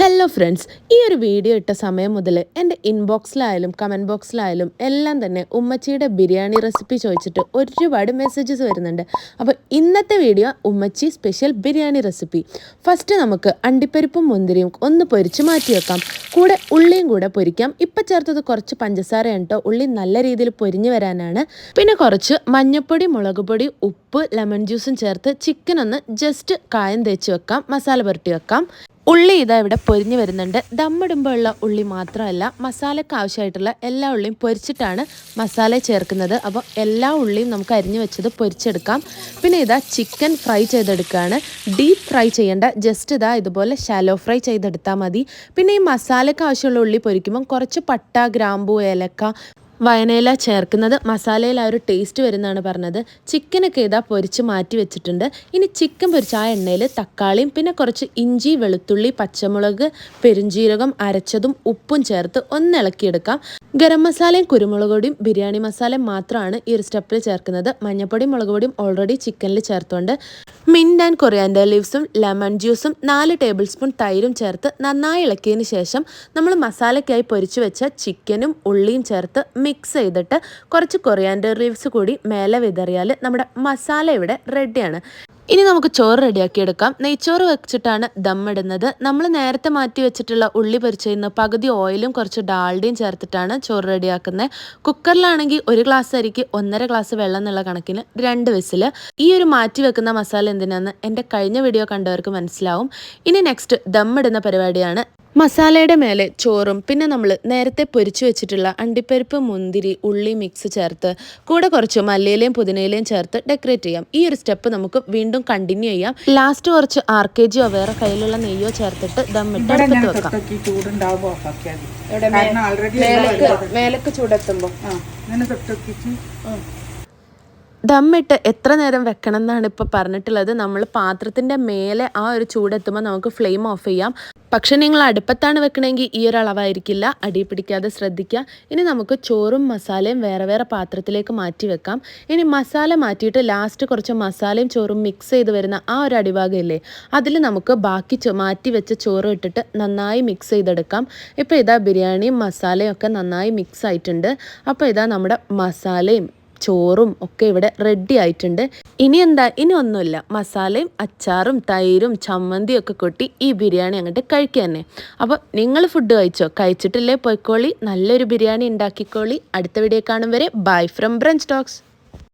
Hello friends, ഈ ഒരു video ഇട്ട സമയം മുതൽ എൻ്റെ ഇൻബോക്സിലായാലും കമൻറ്റ് ബോക്സിലായാലും എല്ലാം തന്നെ ഉമ്മച്ചിയുടെ ബിരിയാണി റെസിപ്പി ചോദിച്ചിട്ട് ഒരുപാട് മെസ്സേജസ് വരുന്നുണ്ട്. അപ്പോൾ ഇന്നത്തെ വീഡിയോ ഉമ്മച്ചി സ്പെഷ്യൽ ബിരിയാണി റെസിപ്പി. ഫസ്റ്റ് നമുക്ക് അണ്ടിപ്പരിപ്പും മുന്തിരിയും ഒന്ന് പൊരിച്ച് മാറ്റി വെക്കാം. കൂടെ ഉള്ളിയും കൂടെ പൊരിക്കാം. ഇപ്പം ചേർത്തത് കുറച്ച് പഞ്ചസാരയാണ് കേട്ടോ. ഉള്ളി നല്ല രീതിയിൽ പൊരിഞ്ഞു വരാനാണ്. പിന്നെ കുറച്ച് മഞ്ഞൾപ്പൊടി, മുളക് പൊടി, ഉപ്പ്, ലെമൺ ജ്യൂസും ചേർത്ത് ചിക്കൻ ഒന്ന് ജസ്റ്റ് കായം തേച്ച് വെക്കാം. മസാല പുരട്ടി വെക്കാം. ഉള്ളി ഇതാ ഇവിടെ പൊരിഞ്ഞു വരുന്നുണ്ട്. ദമ്മിടുമ്പോൾ ഉള്ള ഉള്ളി മാത്രമല്ല, മസാലയ്ക്ക് ആവശ്യമായിട്ടുള്ള എല്ലാ ഉള്ളിയും പൊരിച്ചിട്ടാണ് മസാല ചേർക്കുന്നത്. അപ്പോൾ എല്ലാ ഉള്ളിയും നമുക്ക് അരിഞ്ഞു വെച്ചത് പൊരിച്ചെടുക്കാം. പിന്നെ ഇതാ ചിക്കൻ ഫ്രൈ ചെയ്തെടുക്കുകയാണ്. ഡീപ്പ് ഫ്രൈ ചെയ്യേണ്ട, ജസ്റ്റ് ഇതാ ഇതുപോലെ ഷാലോ ഫ്രൈ ചെയ്തെടുത്താൽ മതി. പിന്നെ ഈ മസാലയ്ക്ക് ആവശ്യമുള്ള ഉള്ളി പൊരിക്കുമ്പം കുറച്ച് പട്ട, ഗ്രാമ്പൂ, ഏലക്ക, വയനയില ചേർക്കുന്നത് മസാലയിൽ ആ ഒരു ടേസ്റ്റ് വരുന്നതാണ് പറഞ്ഞത്. ചിക്കനൊക്കെ ഇതാ പൊരിച്ച് മാറ്റി വെച്ചിട്ടുണ്ട്. ഇനി ചിക്കൻ പൊരിച്ച ആ എണ്ണയിൽ തക്കാളിയും പിന്നെ കുറച്ച് ഇഞ്ചി, വെളുത്തുള്ളി, പച്ചമുളക്, പെരുംജീരകം അരച്ചതും ഉപ്പും ചേർത്ത് ഒന്ന് ഇളക്കിയെടുക്കാം. ഗരം മസാലയും കുരുമുളക് പൊടിയും ബിരിയാണി മസാലയും മാത്രമാണ് ഈ ഒരു സ്റ്റെപ്പിൽ ചേർക്കുന്നത്. മഞ്ഞപ്പൊടിയും മുളക് പൊടിയും ഓൾറെഡി ചിക്കനിൽ ചേർത്തുകൊണ്ട് മിൻറ്റ് ആൻഡ് കൊറിയാൻഡർ ലീവ്സും ലെമൺ ജ്യൂസും 4 ടേബിൾ സ്പൂൺ തൈരും ചേർത്ത് നന്നായി ഇളക്കിയതിന് ശേഷം നമ്മൾ മസാലയ്ക്കായി പൊരിച്ചു വെച്ച ചിക്കനും ഉള്ളിയും ചേർത്ത് മിക്സ് ചെയ്തിട്ട് കുറച്ച് കൊറിയാൻഡർ ലീവ്സ് കൂടി മേലെ വിതറിയാൽ നമ്മുടെ മസാല ഇവിടെ റെഡിയാണ്. ഇനി നമുക്ക് ചോറ് റെഡിയാക്കിയെടുക്കാം. നെയ്ച്ചോറ് വെച്ചിട്ടാണ് ദമ്മിടുന്നത്. നമ്മൾ നേരത്തെ മാറ്റി വെച്ചിട്ടുള്ള ഉള്ളി പൊരിച്ചതിന് പകുതി ഓയിലും കുറച്ച് ഡാൽഡയും ചേർത്തിട്ടാണ് ചോറ് റെഡിയാക്കുന്നത്. കുക്കറിലാണെങ്കിൽ 1 ഗ്ലാസ് അരിക്ക് 1.5 ഗ്ലാസ് വെള്ളം എന്നുള്ള കണക്കിന് 2 വിസിൽ. ഈ ഒരു മാറ്റി വെക്കുന്ന മസാല എന്തിനാന്ന് എൻ്റെ കഴിഞ്ഞ വീഡിയോ കണ്ടവർക്ക് മനസ്സിലാവും. ഇനി നെക്സ്റ്റ് ദമ്മിടുന്ന പരിപാടിയാണ്. മസാലയുടെ മേലെ ചോറും പിന്നെ നമ്മൾ നേരത്തെ പൊരിച്ചു വെച്ചിട്ടുള്ള അണ്ടിപ്പരിപ്പ്, മുന്തിരി, ഉള്ളി മിക്സ് ചേർത്ത് കൂടെ കുറച്ച് മല്ലിയിലയും പുതിനയിലയും ചേർത്ത് ഡെക്കറേറ്റ് ചെയ്യാം. ഈ ഒരു സ്റ്റെപ്പ് നമുക്ക് വീണ്ടും കണ്ടിന്യൂ ചെയ്യാം. ലാസ്റ്റ് കുറച്ച് RKGയോ വേറെ കയ്യിലുള്ള നെയ്യോ ചേർത്തിട്ട് ദമ്മിട്ട് അടുപ്പത്ത് വെക്കാം. മേലക്ക് ചൂടെത്തുമ്പോൾ ദമ്മിട്ട് എത്ര നേരം വെക്കണം എന്നാണ് ഇപ്പോൾ പറഞ്ഞിട്ടുള്ളത്. നമ്മൾ പാത്രത്തിൻ്റെ മേലെ ആ ഒരു ചൂടെത്തുമ്പോൾ നമുക്ക് ഫ്ലെയിം ഓഫ് ചെയ്യാം. പക്ഷെ നിങ്ങൾ അടുപ്പത്താണ് വെക്കണമെങ്കിൽ ഈ ഒരു അളവായിരിക്കില്ല. അടി പിടിക്കാതെ ശ്രദ്ധിക്കുക. ഇനി നമുക്ക് ചോറും മസാലയും വേറെ വേറെ പാത്രത്തിലേക്ക് മാറ്റി വെക്കാം. ഇനി മസാല മാറ്റിയിട്ട് ലാസ്റ്റ് കുറച്ച് മസാലയും ചോറും മിക്സ് ചെയ്ത് വരുന്ന ആ ഒരു അടിഭാഗം ഇല്ലേ, അതിൽ നമുക്ക് ബാക്കി മാറ്റി വെച്ച ചോറ് ഇട്ടിട്ട് നന്നായി മിക്സ് ചെയ്തെടുക്കാം. ഇപ്പോൾ ഇതാ ബിരിയാണിയും മസാലയും ഒക്കെ നന്നായി മിക്സ് ആയിട്ടുണ്ട്. അപ്പോൾ ഇതാ നമ്മുടെ മസാലയും ചോറും ഒക്കെ ഇവിടെ റെഡി ആയിട്ടുണ്ട്. ഇനി ഒന്നുമില്ല, മസാലയും അച്ചാറും തൈരും ചമ്മന്തിയും ഒക്കെ കൂട്ടി ഈ ബിരിയാണി അങ്ങോട്ട് കഴിക്കുക തന്നെ. അപ്പോൾ നിങ്ങൾ ഫുഡ് കഴിച്ചിട്ടില്ലേ പോയിക്കോളി, നല്ലൊരു ബിരിയാണി ഉണ്ടാക്കിക്കോളി. അടുത്ത വീഡിയോ കാണും വരെ ബൈ ഫ്രം ബ്രഞ്ച് ടോക്സ്.